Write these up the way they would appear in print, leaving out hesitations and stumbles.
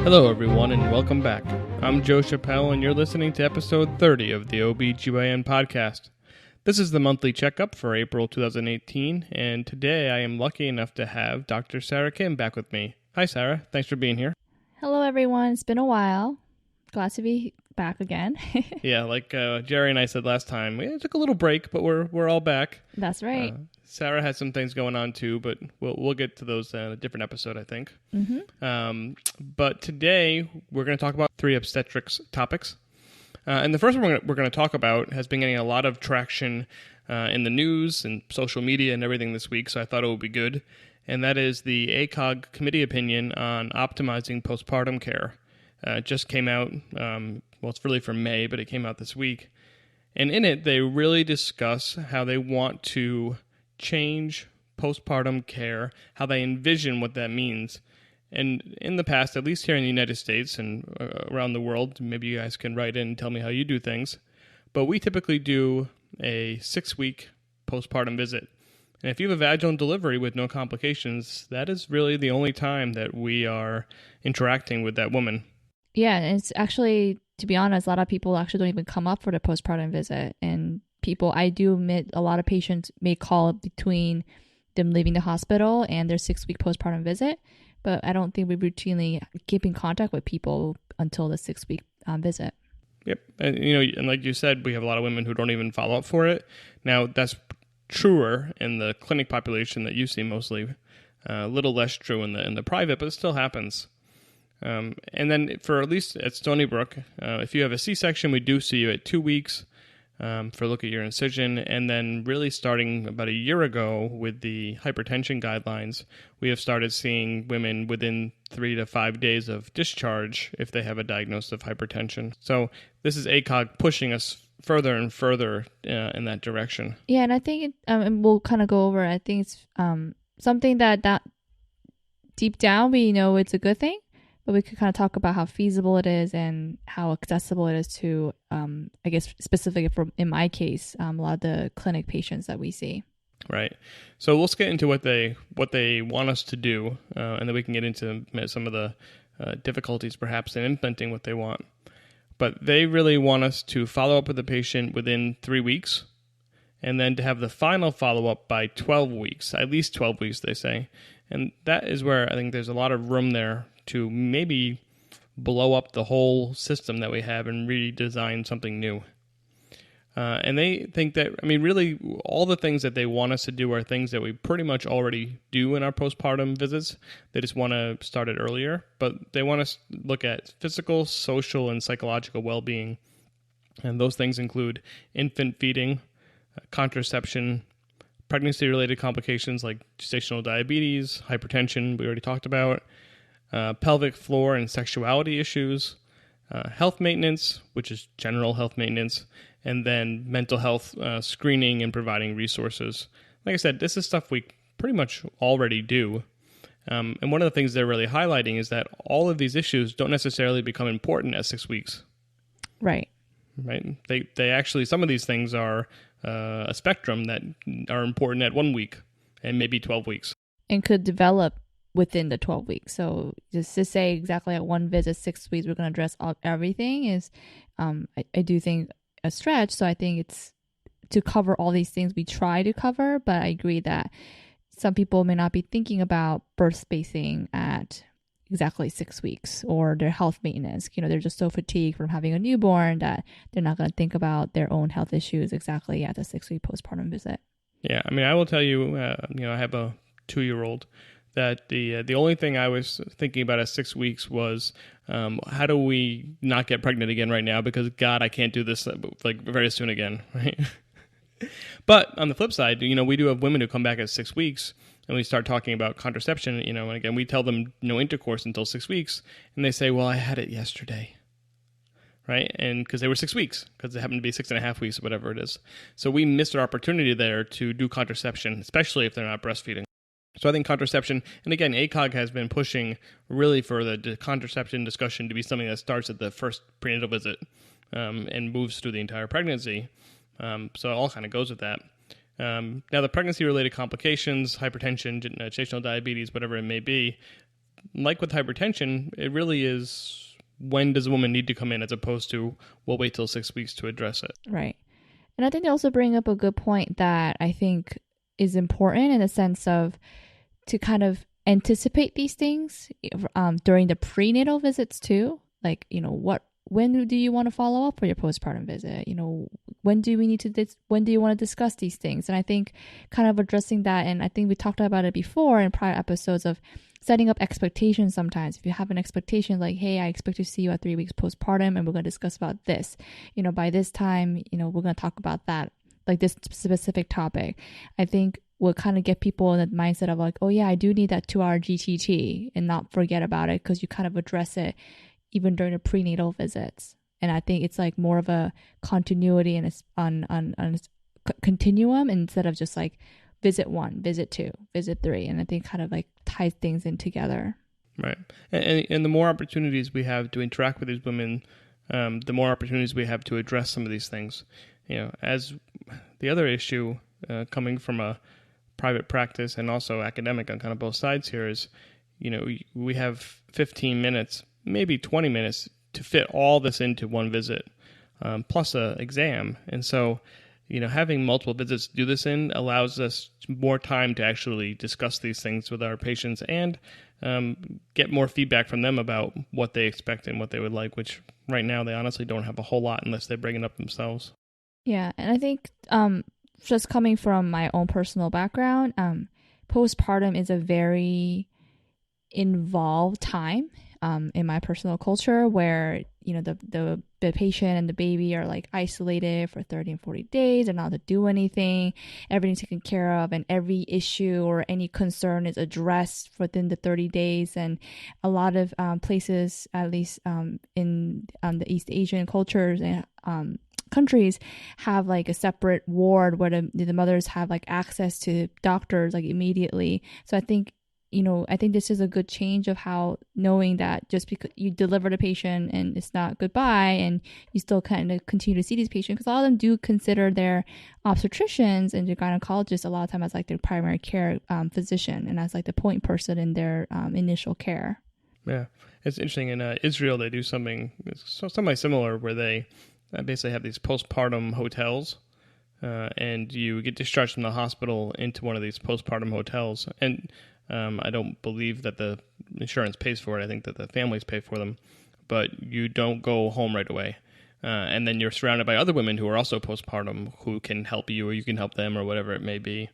Hello everyone and welcome back. I'm Joe Chappelle and you're listening to episode 30 of the OBGYN podcast. This is the monthly checkup for April 2018 and today I am lucky enough to have Dr. Sarah Kim back with me. Hi Sarah, thanks for being here. Hello everyone, it's been a while. Glad to be back again. Yeah, like Jerry and I said last time, we took a little break but we're all back. That's right. Sarah has some things going on too, but we'll get to those in a different episode, I think. Mm-hmm. But today we're going to talk about 3 obstetrics topics. And the first one we're going to talk about has been getting a lot of traction in the news and social media and everything this week, so I thought it would be good. And that is the ACOG committee opinion on optimizing postpartum care. It just came out, it's really from May, but it came out this week. And in it, they really discuss how they want to change postpartum care, how they envision what that means. And in the past, at least here in the United States and around the world, maybe you guys can write in and tell me how you do things, but we typically do a 6-week postpartum visit. And if you have a vaginal delivery with no complications, that is really the only time that we are interacting with that woman. Yeah, and it's actually, to be honest, a lot of people actually don't even come up for the postpartum visit. And I do admit, a lot of patients may call between them leaving the hospital and their 6-week postpartum visit, but I don't think we routinely keep in contact with people until the 6-week visit. Yep. And like you said, we have a lot of women who don't even follow up for it. Now, that's truer in the clinic population that you see mostly. A little less true in the private, but it still happens. And then for at least at Stony Brook, if you have a C-section, we do see you at 2 weeks for a look at your incision. And then really starting about a year ago with the hypertension guidelines, we have started seeing women within 3 to 5 days of discharge if they have a diagnosis of hypertension. So this is ACOG pushing us further and further in that direction. Yeah, and I think, and we'll kind of go over, I think it's something that deep down we know it's a good thing. But we could kind of talk about how feasible it is and how accessible it is to, I guess, specifically in my case, a lot of the clinic patients that we see. Right. So let's get into what they want us to do, and then we can get into some of the difficulties perhaps in implementing what they want. But they really want us to follow up with the patient within 3 weeks, and then to have the final follow-up by 12 weeks, at least 12 weeks, they say. And that is where I think there's a lot of room there to maybe blow up the whole system that we have and redesign something new. And they think that, really all the things that they want us to do are things that we pretty much already do in our postpartum visits. They just want to start it earlier, but they want us to look at physical, social, and psychological well-being. And those things include infant feeding, contraception, pregnancy-related complications like gestational diabetes, hypertension, we already talked about, pelvic floor and sexuality issues, health maintenance, which is general health maintenance, and then mental health screening and providing resources. Like I said, this is stuff we pretty much already do. And one of the things they're really highlighting is that all of these issues don't necessarily become important at 6 weeks. Right. They actually, some of these things are a spectrum that are important at 1 week and maybe 12 weeks. And could develop within the 12 weeks. So just to say exactly at one visit, 6 weeks, we're going to address everything is, I do think, a stretch. So I think it's to cover all these things we try to cover, but I agree that some people may not be thinking about birth spacing at exactly 6 weeks or their health maintenance. They're just so fatigued from having a newborn that they're not going to think about their own health issues exactly at the 6-week postpartum visit. Yeah. I will tell you, I have a 2-year-old that the only thing I was thinking about at 6 weeks was how do we not get pregnant again right now? Because God, I can't do this like very soon again, right? But on the flip side, we do have women who come back at 6 weeks and we start talking about contraception, and again, we tell them no intercourse until 6 weeks, and they say, well, I had it yesterday, right? And because they were 6 weeks, because it happened to be 6.5 weeks, whatever it is. So we missed our opportunity there to do contraception, especially if they're not breastfeeding. So I think contraception, and again, ACOG has been pushing really for the contraception discussion to be something that starts at the first prenatal visit and moves through the entire pregnancy. So it all kind of goes with that. Now, the pregnancy-related complications, hypertension, gestational diabetes, whatever it may be, like with hypertension, it really is when does a woman need to come in as opposed to we'll wait till 6 weeks to address it. Right. And I think they also bring up a good point that I think is important in the sense of to kind of anticipate these things during the prenatal visits too. Like, when do you want to follow up for your postpartum visit? When do you want to discuss these things? And I think kind of addressing that, and I think we talked about it before in prior episodes of setting up expectations sometimes. If you have an expectation like, hey, I expect to see you at 3 weeks postpartum and we're going to discuss about this. By this time, we're going to talk about that, like this specific topic. I think will kind of get people in the mindset of like, oh yeah, I do need that 2-hour GTT and not forget about it because you kind of address it even during the prenatal visits. And I think it's like more of a continuity and on a continuum instead of just like visit 1, visit 2, visit 3. And I think kind of like ties things in together. Right. And the more opportunities we have to interact with these women, the more opportunities we have to address some of these things. As the other issue coming from a private practice and also academic on kind of both sides here is, we have 15 minutes, maybe 20 minutes to fit all this into one visit, plus a exam. And so, having multiple visits to do this in allows us more time to actually discuss these things with our patients and get more feedback from them about what they expect and what they would like, which right now they honestly don't have a whole lot unless they bring it up themselves. Yeah, and I think just coming from my own personal background, postpartum is a very involved time in my personal culture where, the patient and the baby are like isolated for 30 and 40 days and not to do anything. Everything's taken care of and every issue or any concern is addressed within the 30 days. And a lot of places, at least in the East Asian cultures and countries, have like a separate ward where the mothers have like access to doctors like immediately. So I think this is a good change of how knowing that just because you deliver the patient and it's not goodbye and you still kind of continue to see these patients, because a lot of them do consider their obstetricians and their gynecologists a lot of time as like their primary care physician and as like the point person in their initial care. Yeah, it's interesting. In Israel, they do something similar where they basically have these postpartum hotels. And you get discharged from the hospital into one of these postpartum hotels. And I don't believe that the insurance pays for it. I think that the families pay for them. But you don't go home right away. And then you're surrounded by other women who are also postpartum who can help you or you can help them or whatever it may be.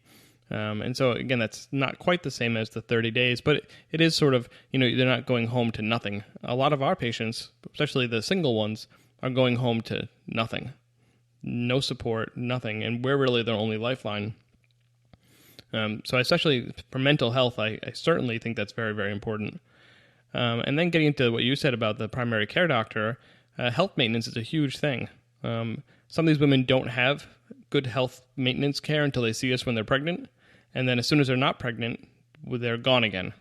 And so, again, that's not quite the same as the 30 days, but it is sort of, they're not going home to nothing. A lot of our patients, especially the single ones, are going home to nothing. No support, nothing. And we're really their only lifeline. So especially for mental health, I certainly think that's very, very important. And then getting into what you said about the primary care doctor, health maintenance is a huge thing. Some of these women don't have good health maintenance care until they see us when they're pregnant. And then as soon as they're not pregnant, they're gone again.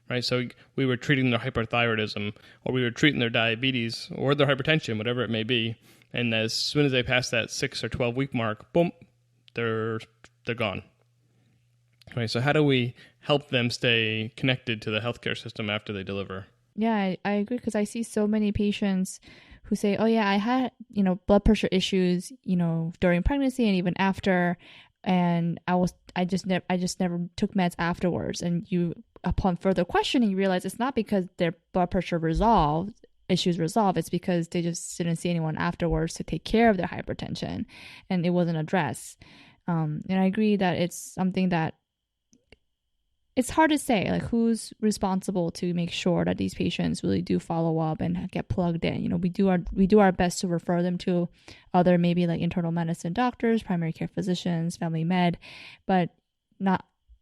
Right? So we were treating their hyperthyroidism, or we were treating their diabetes, or their hypertension, whatever it may be. And as soon as they pass that 6 or 12 week mark, boom, they're gone. Right, so how do we help them stay connected to the healthcare system after they deliver? Yeah, I agree, because I see so many patients who say, oh yeah, I had, blood pressure issues, during pregnancy and even after, and I just never took meds afterwards. And upon further questioning, you realize it's not because their blood pressure issues resolved, it's because they just didn't see anyone afterwards to take care of their hypertension and it wasn't addressed. And I agree that it's something that it's hard to say, like, who's responsible to make sure that these patients really do follow up and get plugged in. We do our best to refer them to other maybe like internal medicine doctors, primary care physicians, family med, but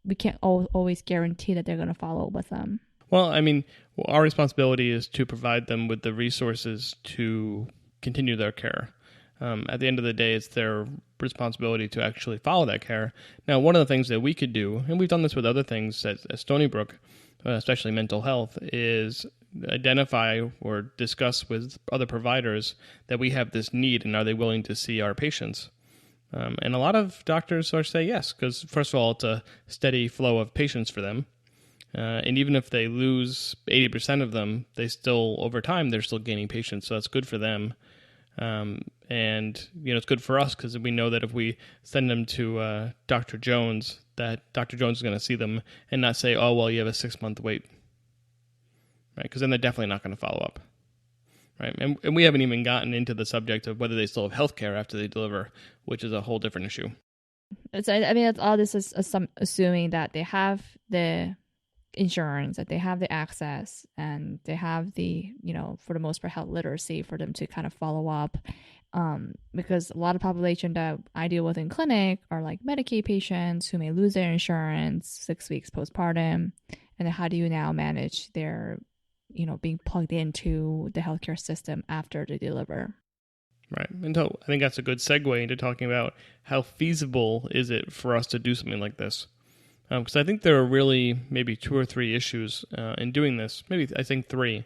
we can't always guarantee that they're going to follow up with them. Well, I mean, our responsibility is to provide them with the resources to continue their care. At the end of the day, it's their responsibility to actually follow that care. Now, one of the things that we could do, and we've done this with other things at Stony Brook, especially mental health, is identify or discuss with other providers that we have this need and are they willing to see our patients. And a lot of doctors say yes, because first of all, it's a steady flow of patients for them. And even if they lose 80% of them, they still, over time, they're still gaining patients. So that's good for them. And, it's good for us because we know that if we send them to Dr. Jones, that Dr. Jones is going to see them and not say, oh, well, you have a 6-month wait. Right? Because then they're definitely not going to follow up. Right? And we haven't even gotten into the subject of whether they still have health care after they deliver, which is a whole different issue. All this is assuming that they have the insurance, that they have the access, and they have the, for the most part, health literacy for them to kind of follow up. Because a lot of population that I deal with in clinic are like Medicaid patients who may lose their insurance 6 weeks postpartum. And then how do you now manage their, being plugged into the healthcare system after they deliver? Right. And so I think that's a good segue into talking about how feasible is it for us to do something like this. Because I think there are really maybe 2 or 3 issues in doing this. Maybe I think 3.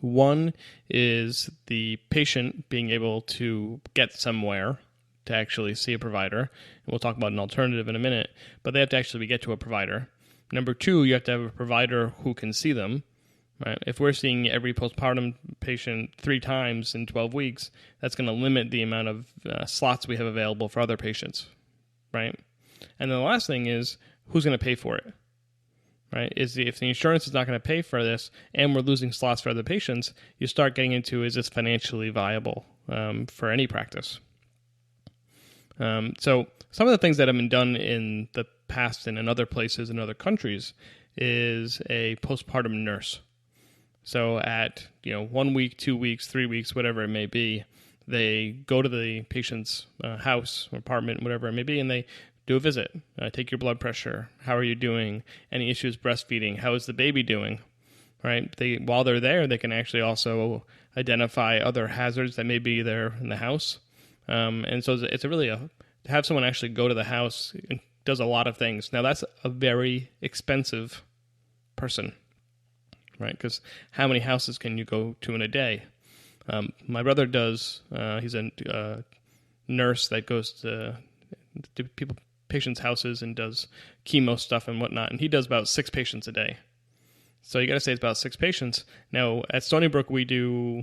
One is the patient being able to get somewhere to actually see a provider. And we'll talk about an alternative in a minute, but they have to actually get to a provider. Number 2, you have to have a provider who can see them. Right? If we're seeing every postpartum patient 3 times in 12 weeks, that's going to limit the amount of slots we have available for other patients. Right? And then the last thing is, who's going to pay for it? Right? If the insurance is not going to pay for this and we're losing slots for other patients, you start getting into, is this financially viable for any practice? So some of the things that have been done in the past and in other places in other countries is a postpartum nurse. So at 1 week, 2 weeks, 3 weeks, whatever it may be, they go to the patient's house or apartment, whatever it may be, and they do a visit, take your blood pressure. How are you doing? Any issues breastfeeding? How is the baby doing? Right? While they're there, they can actually also identify other hazards that may be there in the house. And so it's to have someone actually go to the house and does a lot of things. Now that's a very expensive person, right? Because how many houses can you go to in a day? My brother does. He's a nurse that goes to patients' houses and does chemo stuff and whatnot, and he does about 6 patients a day. So you got to say it's about 6 patients. Now at Stony Brook we do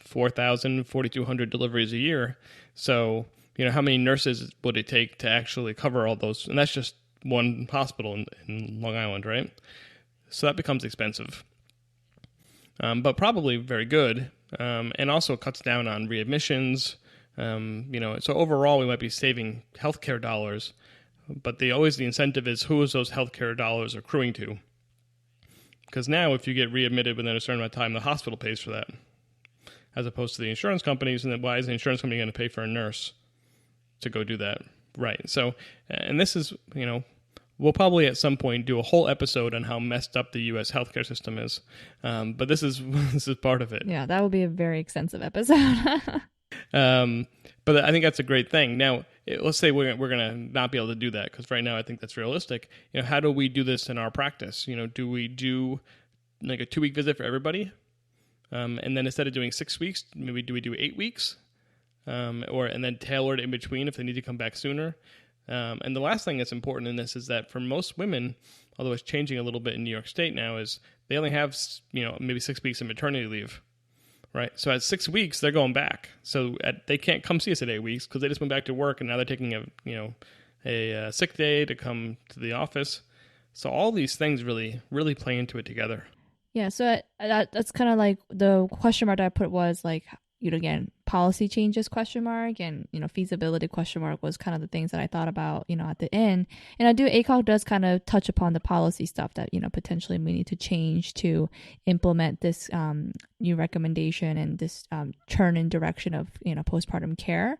4,000, 4,200 deliveries a year. So how many nurses would it take to actually cover all those? And that's just one hospital in Long Island, right? So that becomes expensive, but probably very good, and also cuts down on readmissions. So overall we might be saving healthcare dollars, but the incentive is who is those healthcare dollars accruing to? Because now if you get readmitted within a certain amount of time, the hospital pays for that, as opposed to the insurance companies. And then why is the insurance company going to pay for a nurse to go do that? Right. So, and this is, we'll probably at some point do a whole episode on how messed up the U.S. healthcare system is. But this is part of it. Yeah, that would be a very extensive episode. But I think that's a great thing. Now, let's say we're going to not be able to do that, because right now I think that's realistic. How do we do this in our practice? Do we do like a 2-week visit for everybody? And then instead of doing 6 weeks, maybe do we do 8 weeks? And then tailored in between if they need to come back sooner? And the last thing that's important in this is that for most women, although it's changing a little bit in New York State now, is they only have, maybe 6 weeks of maternity leave. Right. So at 6 weeks, they're going back. So they can't come see us at 8 weeks because they just went back to work, and now they're taking a sick day to come to the office. So all these things really, really play into it together. Yeah. So that's kind of like the question mark that I put was like, again, policy changes question mark, and feasibility question mark was kind of the things that I thought about at the end. And ACOG does kind of touch upon the policy stuff that potentially we need to change to implement this new recommendation and this turn in direction of postpartum care.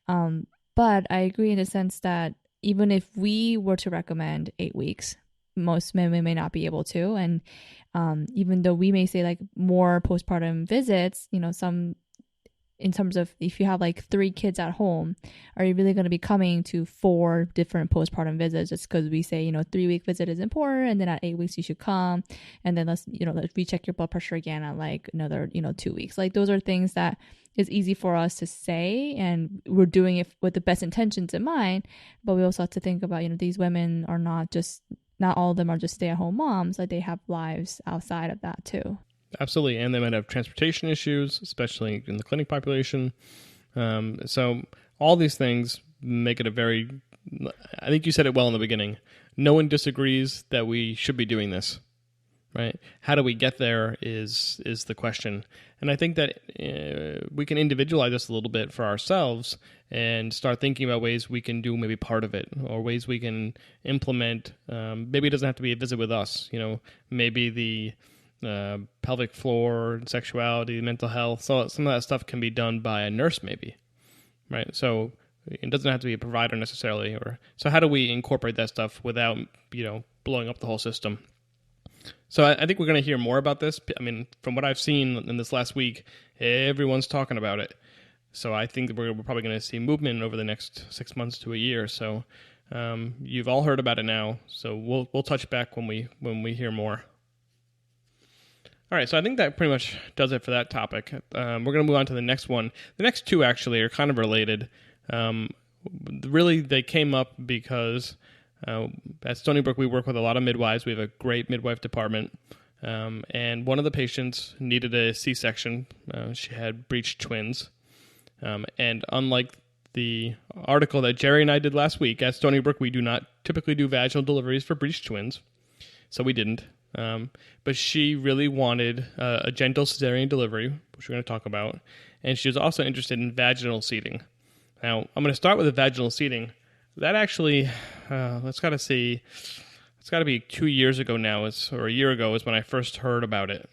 But I agree in the sense that even if we were to recommend 8 weeks, most women may not be able to, and even though we may say like more postpartum visits, some, in terms of if you have like 3 kids at home, are you really going to be coming to 4 different postpartum visits just because we say 3-week visit is important, and then at 8 weeks you should come, and then let's recheck your blood pressure again at like another 2 weeks? Like those are things that is easy for us to say, and we're doing it with the best intentions in mind, but we also have to think about these women are not just not all of them are just stay-at-home moms, like they have lives outside of that too. Absolutely. And they might have transportation issues, especially in the clinic population. So all these things make it I think you said it well in the beginning. No one disagrees that we should be doing this, right? How do we get there is the question. And I think that we can individualize this a little bit for ourselves and start thinking about ways we can do maybe part of it, or ways we can implement. Maybe it doesn't have to be a visit with us. Maybe the pelvic floor, sexuality, mental health. So some of that stuff can be done by a nurse maybe, right? So it doesn't have to be a provider necessarily. So how do we incorporate that stuff without, blowing up the whole system? So I think we're going to hear more about this. I mean, from what I've seen in this last week, everyone's talking about it. So I think that we're probably going to see movement over the next 6 months to a year. So you've all heard about it now. So we'll touch back when we hear more. All right, so I think that pretty much does it for that topic. We're going to move on to the next one. The next two actually are kind of related. Really, they came up because at Stony Brook, we work with a lot of midwives. We have a great midwife department. And one of the patients needed a C-section. She had breech twins. And unlike the article that Jerry and I did last week, at Stony Brook, we do not typically do vaginal deliveries for breech twins. So we didn't. But she really wanted a gentle cesarean delivery, which we're going to talk about. And she was also interested in vaginal seeding. Now, I'm going to start with the vaginal seeding. That actually, let's got to see, it's got to be 2 years ago now, or a year ago is when I first heard about it.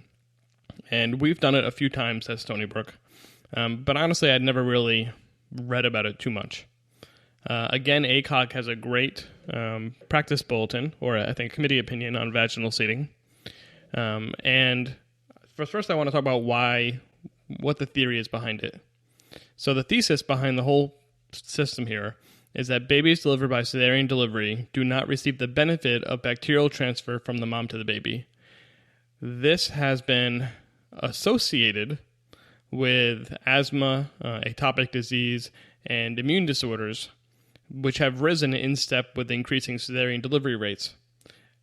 And we've done it a few times at Stony Brook. But honestly, I'd never really read about it too much. Again, ACOG has a great practice bulletin, or I think committee opinion on vaginal seeding. And first I want to talk about what the theory is behind it. So the thesis behind the whole system here is that babies delivered by cesarean delivery do not receive the benefit of bacterial transfer from the mom to the baby. This has been associated with asthma, atopic disease, and immune disorders, which have risen in step with increasing cesarean delivery rates.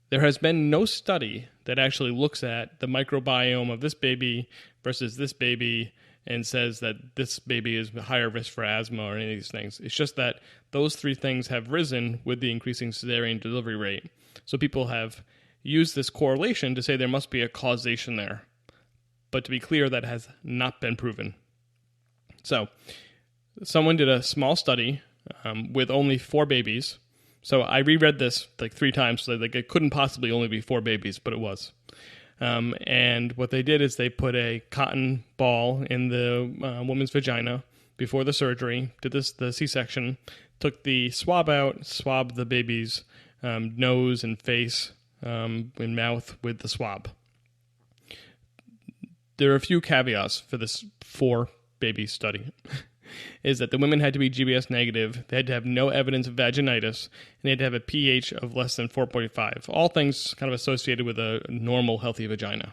There has been no study that actually looks at the microbiome of this baby versus this baby and says that this baby is higher risk for asthma or any of these things. It's just that those three things have risen with the increasing cesarean delivery rate. So people have used this correlation to say there must be a causation there. But to be clear, that has not been proven. So someone did a small study with only 4 babies. So I reread this like 3 times, so it couldn't possibly only be 4 babies, but it was. And what they did is they put a cotton ball in the woman's vagina before the surgery, did the C-section, took the swab out, swabbed the baby's nose and face and mouth with the swab. There are a few caveats for this 4-baby study. Is that the women had to be GBS negative, they had to have no evidence of vaginitis, and they had to have a pH of less than 4.5. All things kind of associated with a normal, healthy vagina.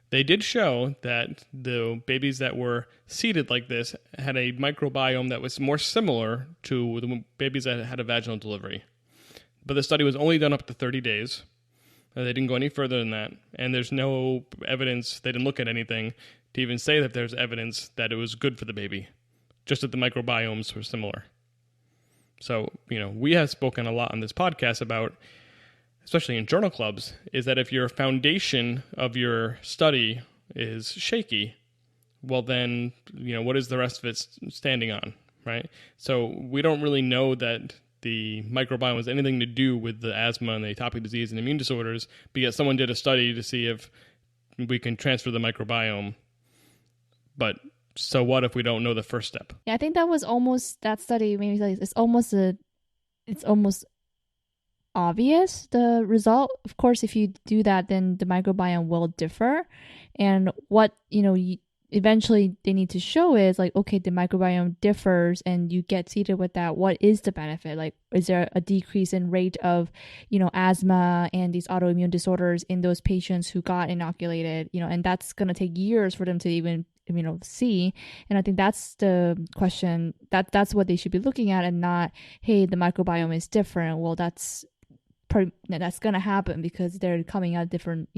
They did show that the babies that were seeded like this had a microbiome that was more similar to the babies that had a vaginal delivery. But the study was only done up to 30 days. They didn't go any further than that, and there's no evidence, they didn't look at anything to even say that there's evidence that it was good for the baby, just that the microbiomes were similar. So, we have spoken a lot on this podcast about, especially in journal clubs, is that if your foundation of your study is shaky, well then, what is the rest of it standing on, right? So we don't really know that the microbiome has anything to do with the asthma and the atopic disease and immune disorders, because someone did a study to see if we can transfer the microbiome. But so what if we don't know the first step? Yeah, I think that study made me like it's almost obvious, the result. Of course, if you do that, then the microbiome will differ. And what, eventually they need to show is like, okay, the microbiome differs and you get seeded with that. What is the benefit? Like, is there a decrease in rate of, asthma and these autoimmune disorders in those patients who got inoculated, and that's going to take years for them to even see. And I think that's the question, that's what they should be looking at, and not, hey, the microbiome is different. Well, that's that's gonna happen because they're coming out different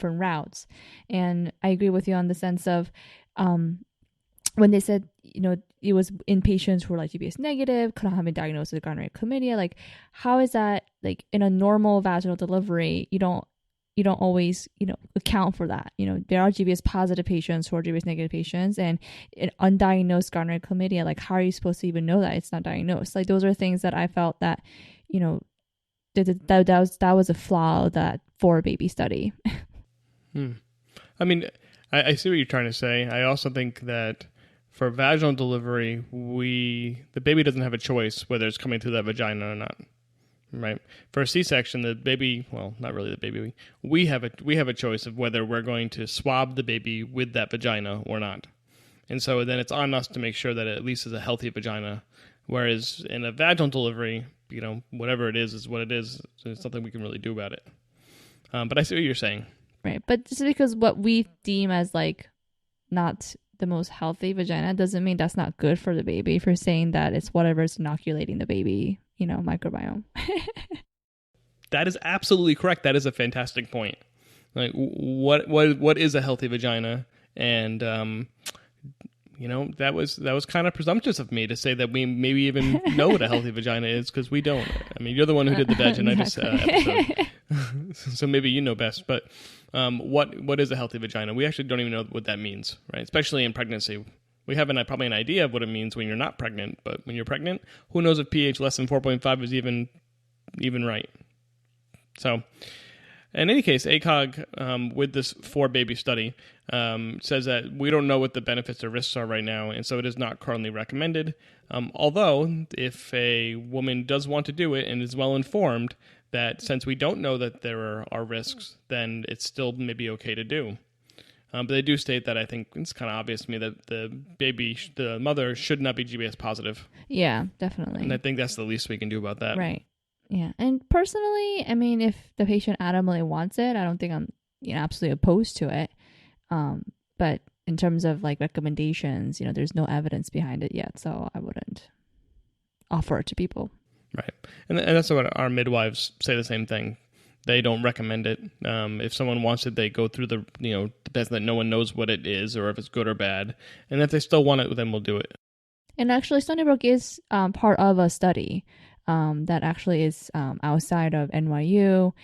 routes. And I agree with you on the sense of when they said it was in patients who were like GBS negative, couldn't have been diagnosed with gonorrhea chlamydia. Like, how is that, like, in a normal vaginal delivery, you don't always account for that. There are GBS positive patients who are GBS negative patients, and an undiagnosed gonorrhea chlamydia, like, how are you supposed to even know that it's not diagnosed? Like, those are things that I felt that that was a flaw of that 4-baby study. I mean, I see what you're trying to say. I also think that for vaginal delivery, the baby doesn't have a choice whether it's coming through that vagina or not. Right. For a C-section, the baby, well, not really the baby, we have a choice of whether we're going to swab the baby with that vagina or not. And so then it's on us to make sure that it at least is a healthy vagina. Whereas in a vaginal delivery, whatever it is what it is. There's nothing we can really do about it. But I see what you're saying. Right. But just because what we deem as like not the most healthy vagina doesn't mean that's not good for the baby, for saying that it's whatever's inoculating the baby, microbiome. That is absolutely correct. That is a fantastic point. Like, what is a healthy vagina? And that was kind of presumptuous of me to say that we maybe even know what a healthy vagina is, because we don't. I mean, you're the one who did the vaginitis episode, so maybe you know best. But what is a healthy vagina? We actually don't even know what that means, right? Especially in pregnancy. We have probably an idea of what it means when you're not pregnant, but when you're pregnant, who knows if pH less than 4.5 is even right. So, in any case, ACOG, with this 4-baby study, says that we don't know what the benefits or risks are right now, and so it is not currently recommended. Although, if a woman does want to do it and is well informed, that since we don't know that there are risks, then it's still maybe okay to do. But they do state that I think it's kind of obvious to me that the mother should not be GBS positive. Yeah, definitely. And I think that's the least we can do about that. Right. Yeah. And personally, I mean, if the patient adamantly wants it, I don't think I'm absolutely opposed to it. But in terms of like recommendations, there's no evidence behind it yet, so I wouldn't offer it to people. Right. And that's what our midwives say, the same thing. They don't recommend it. If someone wants it, they go through the best that no one knows what it is or if it's good or bad. And if they still want it, then we'll do it. And actually, Stony Brook is part of a study that actually is outside of NYU.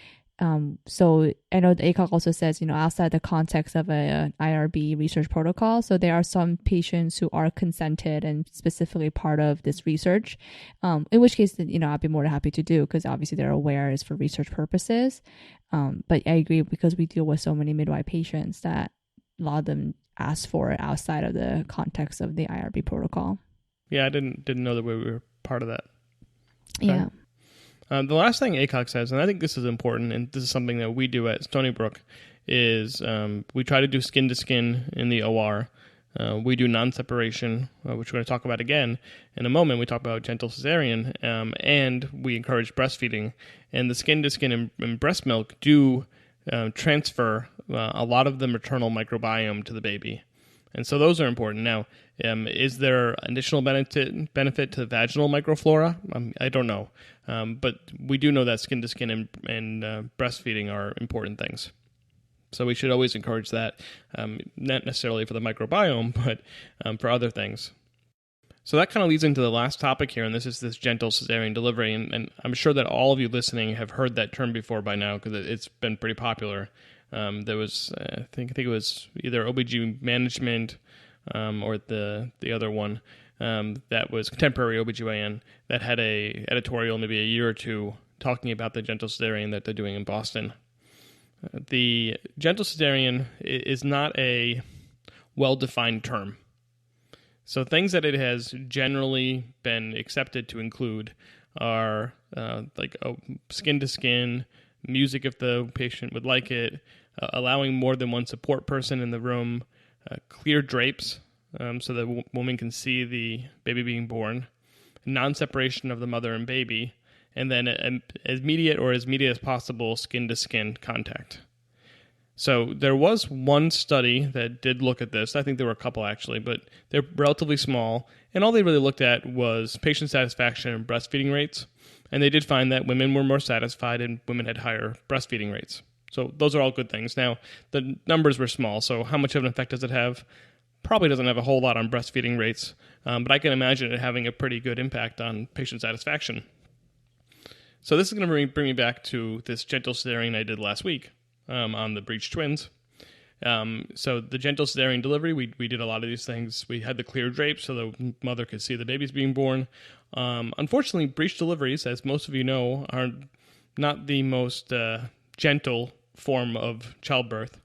So I know the ACOG also says, outside the context of an IRB research protocol. So there are some patients who are consented and specifically part of this research, in which case, I'd be more than happy to do, because obviously they're aware it's for research purposes. But I agree, because we deal with so many midwife patients that a lot of them ask for it outside of the context of the IRB protocol. Yeah, I didn't know that we were part of that. Okay. Yeah. The last thing ACOG says, and I think this is important, and this is something that we do at Stony Brook, is we try to do skin-to-skin in the OR. We do non-separation, which we're going to talk about again in a moment. We talk about gentle cesarean, and we encourage breastfeeding. And the skin-to-skin and breast milk do transfer a lot of the maternal microbiome to the baby. And so those are important. Now, is there additional benefit to the vaginal microflora? I don't know. But we do know that skin-to-skin and breastfeeding are important things. So we should always encourage that, not necessarily for the microbiome, but for other things. So that kind of leads into the last topic here, and this is this gentle cesarean delivery. And I'm sure that all of you listening have heard that term before by now, because it's been pretty popular. There was, I think it was either OBG management or the other one that was contemporary OBGYN that had a editorial maybe a year or two talking about the gentle cesarean that they're doing in Boston. The gentle cesarean is not a well-defined term. So things that it has generally been accepted to include are like skin-to-skin, music if the patient would like it, allowing more than one support person in the room, clear drapes so the woman can see the baby being born, non-separation of the mother and baby, and then as immediate as possible skin-to-skin contact. So there was one study that did look at this. I think there were a couple actually, but they're relatively small. And all they really looked at was patient satisfaction and breastfeeding rates. And they did find that women were more satisfied and women had higher breastfeeding rates. So those are all good things. Now, the numbers were small, so how much of an effect does it have? Probably doesn't have a whole lot on breastfeeding rates, but I can imagine it having a pretty good impact on patient satisfaction. So this is going to bring me back to this gentle cesarean I did last week on the breech twins. So the gentle cesarean delivery, we did a lot of these things. We had the clear drapes so the mother could see the babies being born. Unfortunately, breech deliveries, as most of you know, are not the most gentle form of childbirth.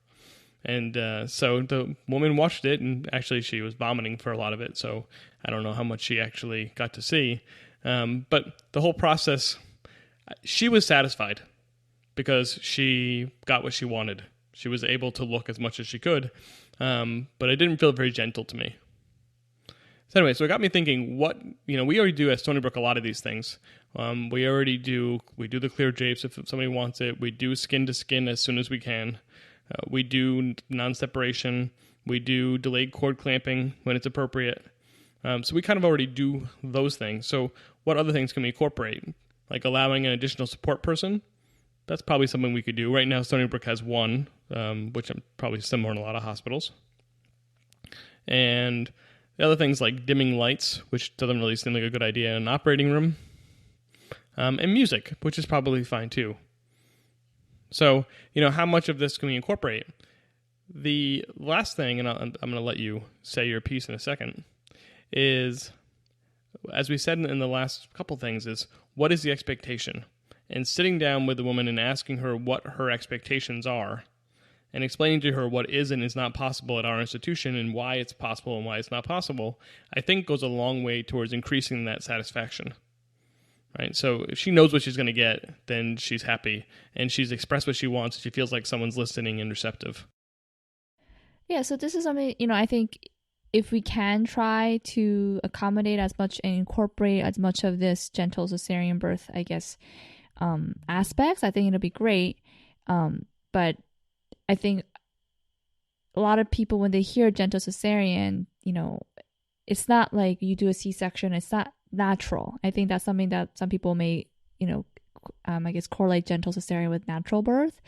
And so the woman watched it, and actually she was vomiting for a lot of it, so I don't know how much she actually got to see. But the whole process, she was satisfied because she got what she wanted. She was able to look as much as she could, but it didn't feel very gentle to me. So anyway, so it got me thinking, we already do at Stony Brook a lot of these things. We do the clear drapes if somebody wants it. We do skin to skin as soon as we can. We do non-separation. We do delayed cord clamping when it's appropriate. So we kind of already do those things. So what other things can we incorporate? Like allowing an additional support person? That's probably something we could do. Right now, Stony Brook has one, which is probably similar in a lot of hospitals. And the other things like dimming lights, which doesn't really seem like a good idea in an operating room. And music, which is probably fine too. So, how much of this can we incorporate? The last thing, and I'm going to let you say your piece in a second, is, as we said in the last couple things, is what is the expectation? And sitting down with the woman and asking her what her expectations are and explaining to her what is and is not possible at our institution and why it's possible and why it's not possible, I think goes a long way towards increasing that satisfaction. Right? So if she knows what she's going to get, then she's happy and she's expressed what she wants. And she feels like someone's listening and receptive. Yeah, so this is something, I think if we can try to accommodate as much and incorporate as much of this gentle cesarean birth, I guess, aspects, I think it'll be great. But I think a lot of people, when they hear gentle cesarean, it's not like you do a C-section. It's not natural. I think that's something that some people may, I guess correlate gentle cesarean with natural birth.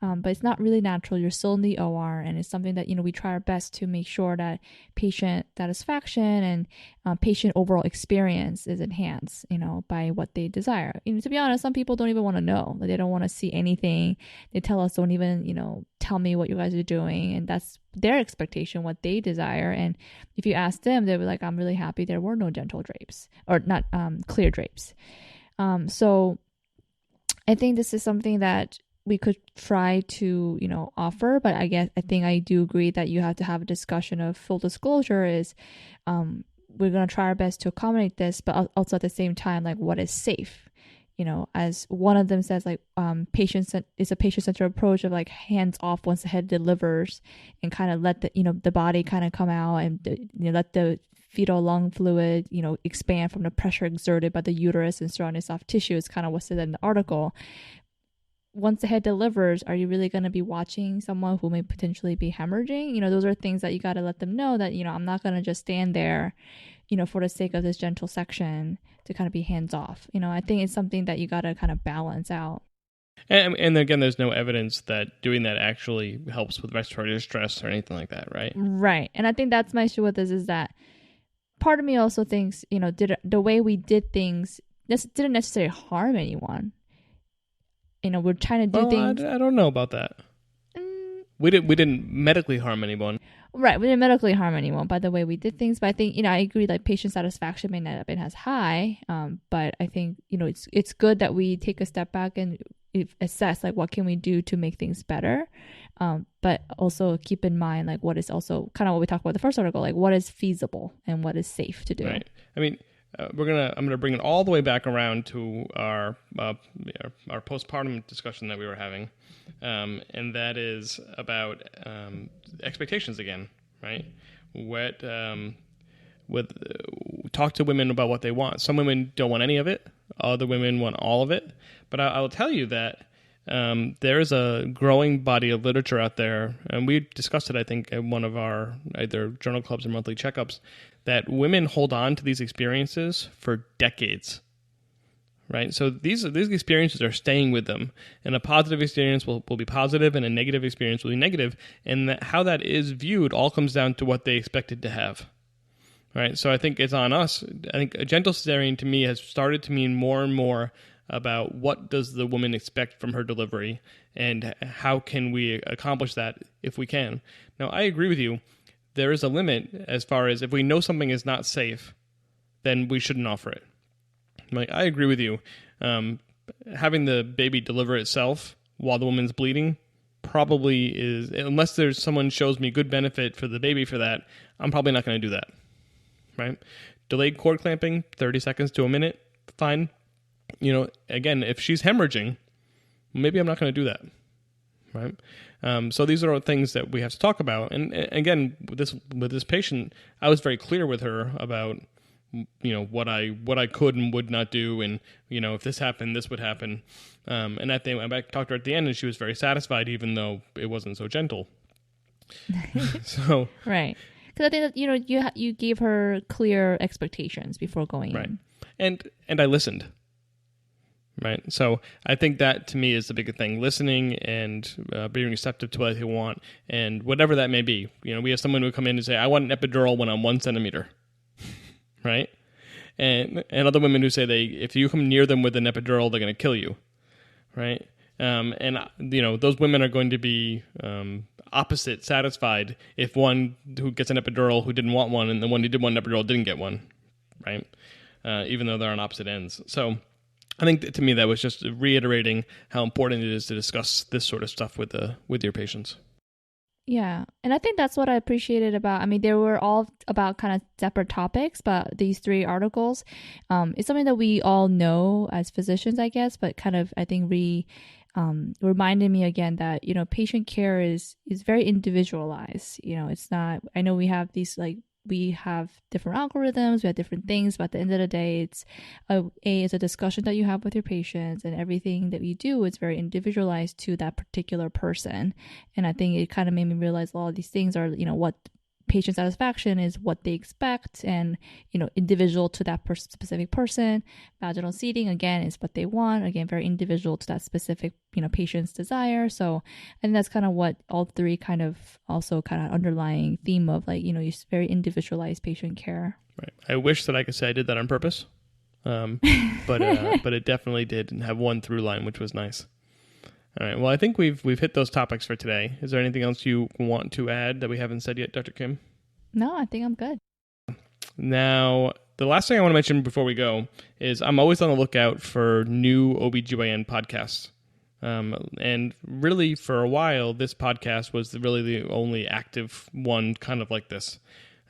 But it's not really natural. You're still in the OR, and it's something that, we try our best to make sure that patient satisfaction and patient overall experience is enhanced, by what they desire. To be honest, some people don't even want to know. They don't want to see anything. They tell us, don't even, tell me what you guys are doing. And that's their expectation, what they desire. And if you ask them, they'll be like, I'm really happy there were no gentle drapes or not clear drapes. So I think this is something that we could try to, offer, but I think I do agree that you have to have a discussion of full disclosure is, we're going to try our best to accommodate this, but also at the same time, like what is safe, as one of them says, like, it's a patient-centered approach of like hands off once the head delivers and kind of let the body kind of come out and let the fetal lung fluid, expand from the pressure exerted by the uterus and surrounding soft tissue is kind of what's said in the article. Once the head delivers, are you really going to be watching someone who may potentially be hemorrhaging? Those are things that you got to let them know that, I'm not going to just stand there, for the sake of this gentle section to kind of be hands off. I think it's something that you got to kind of balance out. And again, there's no evidence that doing that actually helps with respiratory distress or anything like that, right? Right. And I think that's my issue with this is that part of me also thinks, the way we did things, this didn't necessarily harm anyone. We're trying to do things. I don't know about that. We didn't medically harm anyone. Right, we didn't medically harm anyone by the way we did things. But I think, I agree, like patient satisfaction may not have been as high. But I think, it's good that we take a step back and assess like what can we do to make things better. But also keep in mind like what is also kind of what we talked about in the first article, like what is feasible and what is safe to do. Right. I mean, I'm gonna bring it all the way back around to our postpartum discussion that we were having, and that is about expectations again, right? Talk to women about what they want. Some women don't want any of it. Other women want all of it. But I will tell you that there is a growing body of literature out there, and we discussed it, I think, at one of our either journal clubs or monthly checkups, that women hold on to these experiences for decades, right? So these experiences are staying with them, and a positive experience will be positive, and a negative experience will be negative, and how that is viewed all comes down to what they expected to have, right? So I think it's on us. I think a gentle cesarean to me has started to mean more and more about what does the woman expect from her delivery, and how can we accomplish that if we can. Now, I agree with you. There is a limit as far as if we know something is not safe, then we shouldn't offer it. Like, I agree with you. Having the baby deliver itself while the woman's bleeding probably is, unless there's someone shows me good benefit for the baby for that, I'm probably not going to do that, right? Delayed cord clamping, 30 seconds to a minute, fine. Again, if she's hemorrhaging, maybe I'm not going to do that, right? So these are all things that we have to talk about. And again, with this patient, I was very clear with her about what I could and would not do, and if this happened, this would happen. And that thing, I talked to her at the end, and she was very satisfied, even though it wasn't so gentle. So right, because I think that you gave her clear expectations before going in, and I listened. Right. So I think that to me is the big thing, listening and being receptive to what they want, and whatever that may be. We have someone who come in and say, I want an epidural when I'm 1 centimeter. Right. And other women who say if you come near them with an epidural, they're going to kill you. Right. And those women are going to be opposite satisfied if one who gets an epidural who didn't want one, and the one who did want an epidural didn't get one. Right. Even though they're on opposite ends. So I think that, to me, that was just reiterating how important it is to discuss this sort of stuff with your patients. Yeah, and I think that's what I appreciated about, they were all about kind of separate topics, but these 3 articles, it's something that we all know as physicians, I guess, but kind of, I think, reminded me again that, patient care is very individualized. It's not, I know we have these, we have different algorithms, we have different things, but at the end of the day, it's a discussion that you have with your patients, and everything that we do is very individualized to that particular person. And I think it kind of made me realize a lot of these things are, what patient satisfaction is what they expect, and individual to that specific person. Vaginal seeding, again, is what they want, again, very individual to that specific patient's desire. So I think that's kind of what all 3 kind of also kind of underlying theme of very individualized patient care. Right. I wish that I could say I did that on purpose, but it definitely did have one through line, which was nice. All right. Well, I think we've hit those topics for today. Is there anything else you want to add that we haven't said yet, Dr. Kim? No, I think I'm good. Now, the last thing I want to mention before we go is I'm always on the lookout for new OBGYN podcasts. And really, for a while, this podcast was really the only active one kind of like this.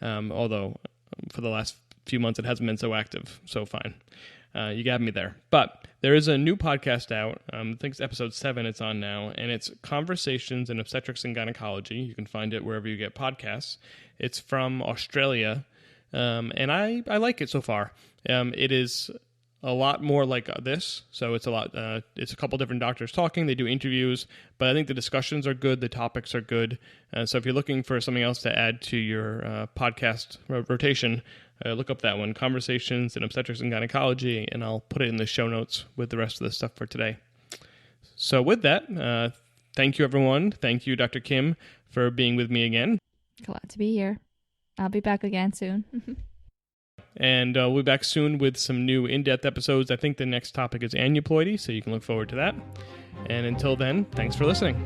Although for the last few months, it hasn't been so active. So fine. You got me there. But there is a new podcast out. I think it's episode 7 it's on now, and it's Conversations in Obstetrics and Gynecology. You can find it wherever you get podcasts. It's from Australia, and I like it so far. It is a lot more like this, so it's it's a couple different doctors talking. They do interviews, but I think the discussions are good, the topics are good. So if you're looking for something else to add to your podcast rotation, look up that one, Conversations in Obstetrics and Gynecology, and I'll put it in the show notes with the rest of the stuff for today. So with that, thank you, everyone. Thank you, Dr. Kim, for being with me again. Glad to be here. I'll be back again soon. And we'll be back soon with some new in-depth episodes. I think the next topic is aneuploidy, so you can look forward to that. And until then, thanks for listening.